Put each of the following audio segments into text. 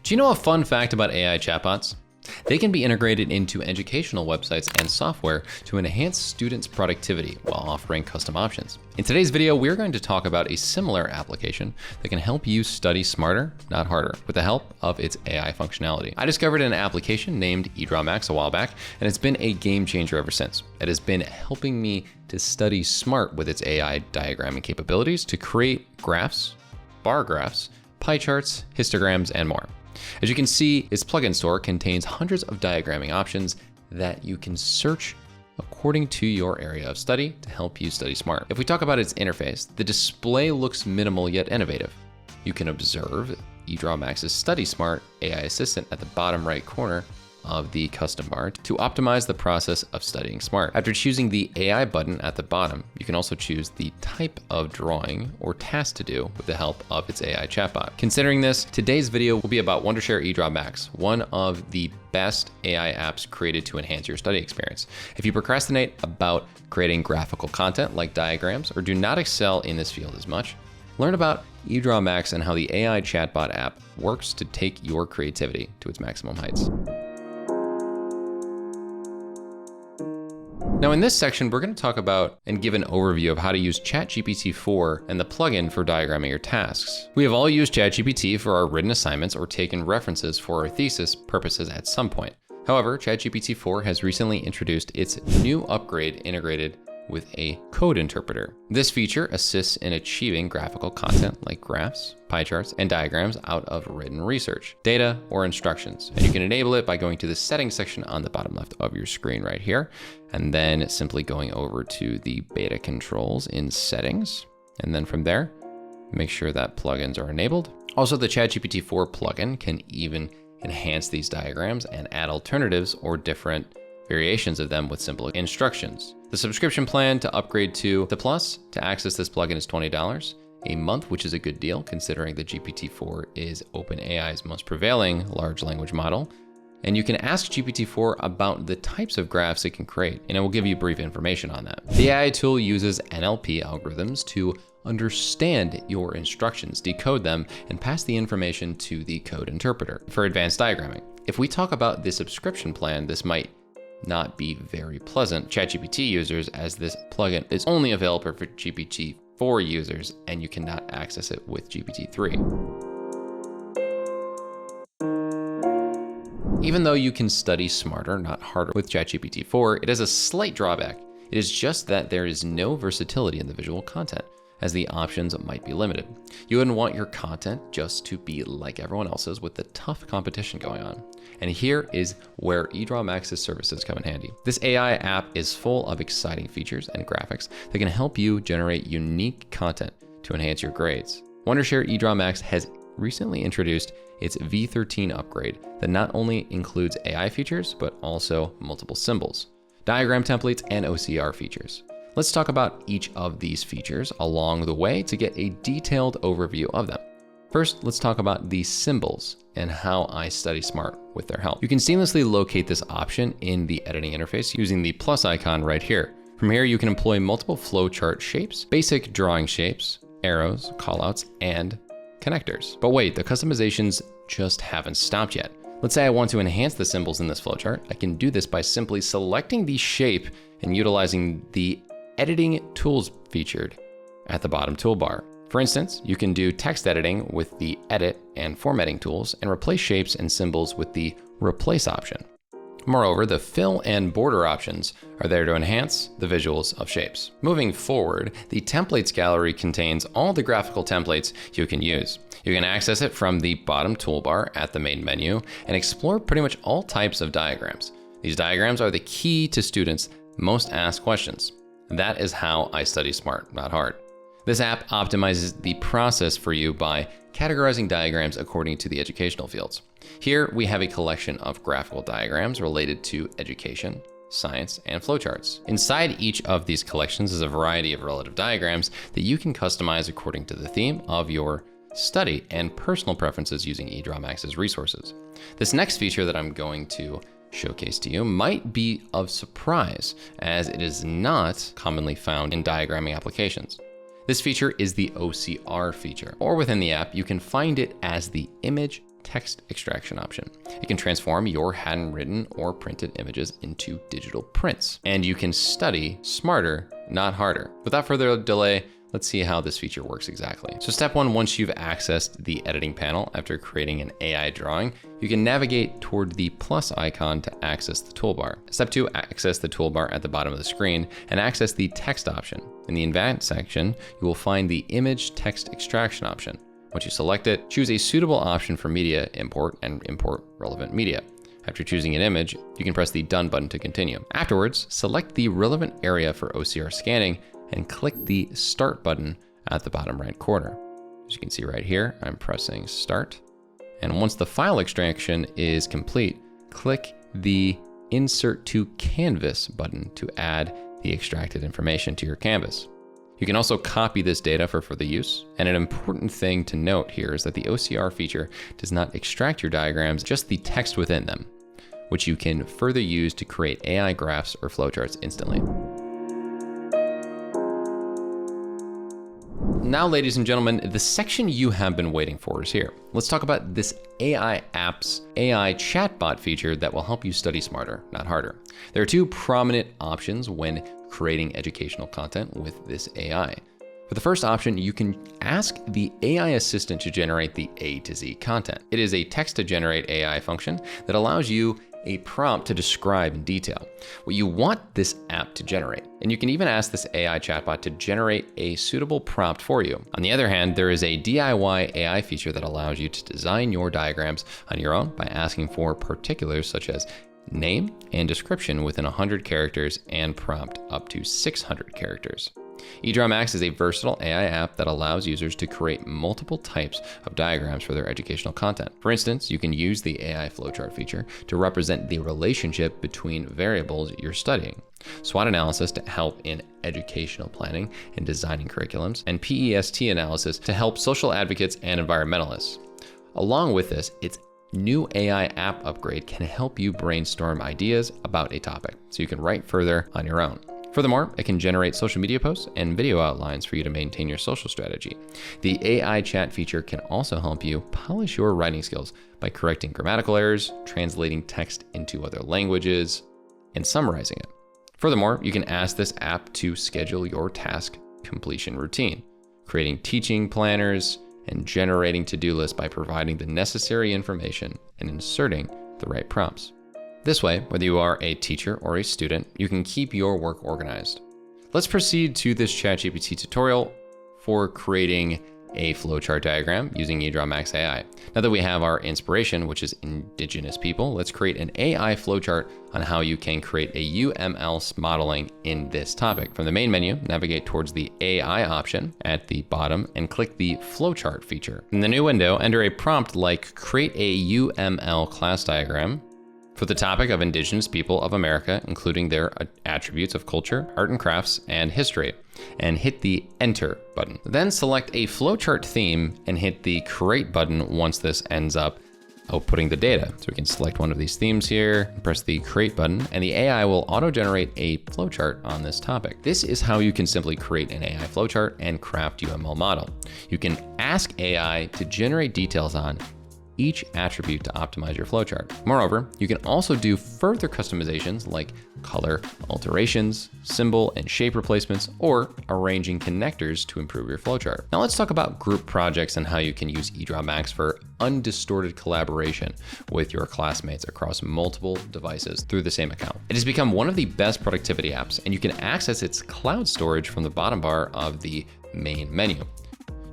Do you know a fun fact about AI chatbots? They can be integrated into educational websites and software to enhance students' productivity while offering custom options. In today's video, we're going to talk about a similar application that can help you study smarter, not harder, with the help of its AI functionality. I discovered an application named eDrawMax a while back, and it's been a game changer ever since. It has been helping me to study smart with its AI diagramming capabilities to create graphs, bar graphs, pie charts, histograms, and more. As you can see, its plugin store contains hundreds of diagramming options that you can search according to your area of study to help you study smart. If we talk about its interface, the display looks minimal yet innovative. You can observe eDrawMax's Study Smart AI assistant at the bottom right corner of the custom bar to optimize the process of studying smart. After choosing the AI button at the bottom, you can also choose the type of drawing or task to do with the help of its AI chatbot. Considering this, today's video will be about Wondershare eDrawMax, one of the best AI apps created to enhance your study experience. If you procrastinate about creating graphical content like diagrams or do not excel in this field as much, learn about eDrawMax and how the AI chatbot app works to take your creativity to its maximum heights. Now in this section, we're going to talk about and give an overview of how to use ChatGPT 4 and the plugin for diagramming your tasks. We have all used ChatGPT for our written assignments or taken references for our thesis purposes at some point. However, ChatGPT 4 has recently introduced its new upgrade integrated with a code interpreter. This feature assists in achieving graphical content like graphs, pie charts, and diagrams out of written research, data, or instructions. And you can enable it by going to the settings section on the bottom left of your screen right here, and then simply going over to the beta controls in settings. And then from there, make sure that plugins are enabled. Also, the ChatGPT 4 plugin can even enhance these diagrams and add alternatives or different variations of them with simple instructions. The subscription plan to upgrade to the Plus to access this plugin is $20 a month, which is a good deal considering the GPT-4 is OpenAI's most prevailing large language model. And you can ask GPT-4 about the types of graphs it can create, and it will give you brief information on that. The AI tool uses NLP algorithms to understand your instructions, decode them, and pass the information to the code interpreter for advanced diagramming. If we talk about the subscription plan, this might not be very pleasant ChatGPT users, as this plugin is only available for GPT-4 users and you cannot access it with GPT-3. Even though you can study smarter, not harder with ChatGPT 4, it has a slight drawback. It is just that there is no versatility in the visual content, as the options might be limited. You wouldn't want your content just to be like everyone else's with the tough competition going on. And here is where eDrawMax's services come in handy. This AI app is full of exciting features and graphics that can help you generate unique content to enhance your grades. Wondershare eDrawMax has recently introduced its V13 upgrade that not only includes AI features, but also multiple symbols, diagram templates, and OCR features. Let's talk about each of these features along the way to get a detailed overview of them. First, let's talk about the symbols and how I study smart with their help. You can seamlessly locate this option in the editing interface using the plus icon right here. From here, you can employ multiple flowchart shapes, basic drawing shapes, arrows, callouts, and connectors. But wait, the customizations just haven't stopped yet. Let's say I want to enhance the symbols in this flowchart. I can do this by simply selecting the shape and utilizing the editing tools featured at the bottom toolbar. For instance, you can do text editing with the edit and formatting tools and replace shapes and symbols with the replace option. Moreover, the fill and border options are there to enhance the visuals of shapes. Moving forward, the templates gallery contains all the graphical templates you can use. You can access it from the bottom toolbar at the main menu and explore pretty much all types of diagrams. These diagrams are the key to students' most asked questions. That is how I study smart, not hard. This app optimizes the process for you by categorizing diagrams according to the educational fields. Here we have a collection of graphical diagrams related to education, science, and flowcharts. Inside each of these collections is a variety of relative diagrams that you can customize according to the theme of your study and personal preferences using eDrawMax's resources. This next feature that I'm going to showcase to you might be of surprise, as it is not commonly found in diagramming applications. This feature is the OCR feature, or within the app, you can find it as the image text extraction option. It can transform your handwritten or printed images into digital prints. And you can study smarter, not harder. Without further delay, let's see how this feature works exactly. So step one, once you've accessed the editing panel after creating an AI drawing, you can navigate toward the plus icon to access the toolbar. Step two, access the toolbar at the bottom of the screen and access the text option. In the advanced section, you will find the image text extraction option. Once you select it, choose a suitable option for media import and import relevant media. After choosing an image, you can press the Done button to continue. Afterwards, select the relevant area for OCR scanning and click the Start button at the bottom right corner. As you can see right here, I'm pressing Start. And once the file extraction is complete, click the Insert to Canvas button to add the extracted information to your canvas. You can also copy this data for further use. And an important thing to note here is that the OCR feature does not extract your diagrams, just the text within them, which you can further use to create AI graphs or flowcharts instantly. Now, ladies and gentlemen, the section you have been waiting for is here. Let's talk about this AI app's AI chatbot feature that will help you study smarter, not harder. There are two prominent options when creating educational content with this AI. For the first option, you can ask the AI assistant to generate the A to Z content. It is a text-to-generate AI function that allows you a prompt to describe in detail what you want this app to generate. And you can even ask this AI chatbot to generate a suitable prompt for you. On the other hand, there is a DIY AI feature that allows you to design your diagrams on your own by asking for particulars such as name and description within 100 characters and prompt up to 600 characters. eDrawMax is a versatile AI app that allows users to create multiple types of diagrams for their educational content. For instance, you can use the AI flowchart feature to represent the relationship between variables you're studying, SWOT analysis to help in educational planning and designing curriculums, and PEST analysis to help social advocates and environmentalists. Along with this, its new AI app upgrade can help you brainstorm ideas about a topic so you can write further on your own. Furthermore, it can generate social media posts and video outlines for you to maintain your social strategy. The AI chat feature can also help you polish your writing skills by correcting grammatical errors, translating text into other languages, and summarizing it. Furthermore, you can ask this app to schedule your task completion routine, creating teaching planners, and generating to-do lists by providing the necessary information and inserting the right prompts. This way, whether you are a teacher or a student, you can keep your work organized. Let's proceed to this ChatGPT tutorial for creating a flowchart diagram using eDrawMax AI. Now that we have our inspiration, which is indigenous people, let's create an AI flowchart on how you can create a UML modeling in this topic. From the main menu, navigate towards the AI option at the bottom and click the flowchart feature. In the new window, enter a prompt like create a UML class diagram for the topic of Indigenous people of America, including their attributes of culture, art and crafts, and history, and hit the Enter button. Then select a flowchart theme and hit the Create button once this ends up outputting the data. So we can select one of these themes here, press the Create button, and the AI will auto-generate a flowchart on this topic. This is how you can simply create an AI flowchart and craft UML model. You can ask AI to generate details on each attribute to optimize your flowchart. Moreover, you can also do further customizations like color alterations, symbol and shape replacements, or arranging connectors to improve your flowchart. Now let's talk about group projects and how you can use eDrawMax for undistorted collaboration with your classmates across multiple devices through the same account. It has become one of the best productivity apps, and you can access its cloud storage from the bottom bar of the main menu.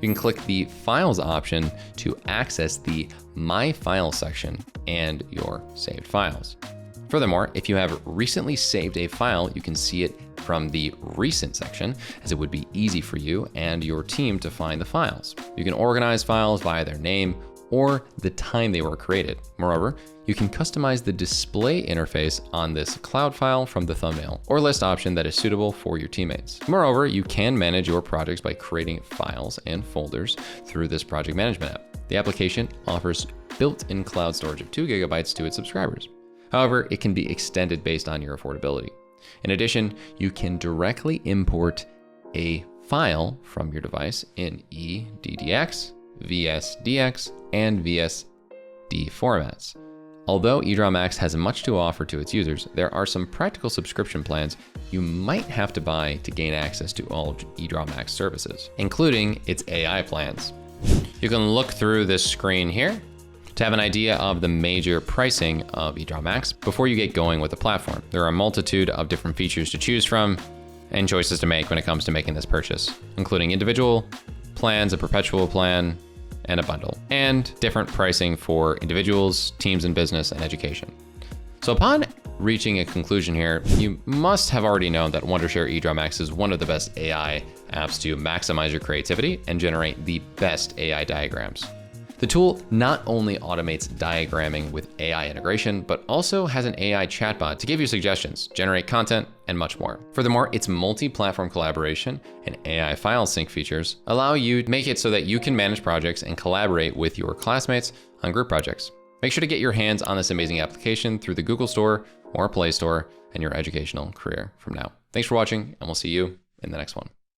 You can click the Files option to access the My Files section and your saved files. Furthermore, if you have recently saved a file, you can see it from the Recent section, as it would be easy for you and your team to find the files. You can organize files by their name or the time they were created. Moreover, you can customize the display interface on this cloud file from the thumbnail or list option that is suitable for your teammates. Moreover, you can manage your projects by creating files and folders through this project management app. The application offers built-in cloud storage of 2 GB to its subscribers. However, it can be extended based on your affordability. In addition, you can directly import a file from your device in eDDX, VSDX, and VSDL UHD formats. Although eDrawMax has much to offer to its users, there are some practical subscription plans you might have to buy to gain access to all of eDrawMax services, including its AI plans. You can look through this screen here to have an idea of the major pricing of eDrawMax before you get going with the platform. There are a multitude of different features to choose from and choices to make when it comes to making this purchase, including individual plans, a perpetual plan, and a bundle, and different pricing for individuals, teams in business, and education. So upon reaching a conclusion here, you must have already known that Wondershare eDrawMax is one of the best AI apps to maximize your creativity and generate the best AI diagrams. The tool not only automates diagramming with AI integration, but also has an AI chatbot to give you suggestions, generate content, and much more. Furthermore, its multi-platform collaboration and AI file sync features allow you to make it so that you can manage projects and collaborate with your classmates on group projects. Make sure to get your hands on this amazing application through the Google Store or Play Store and your educational career from now. Thanks for watching, and we'll see you in the next one.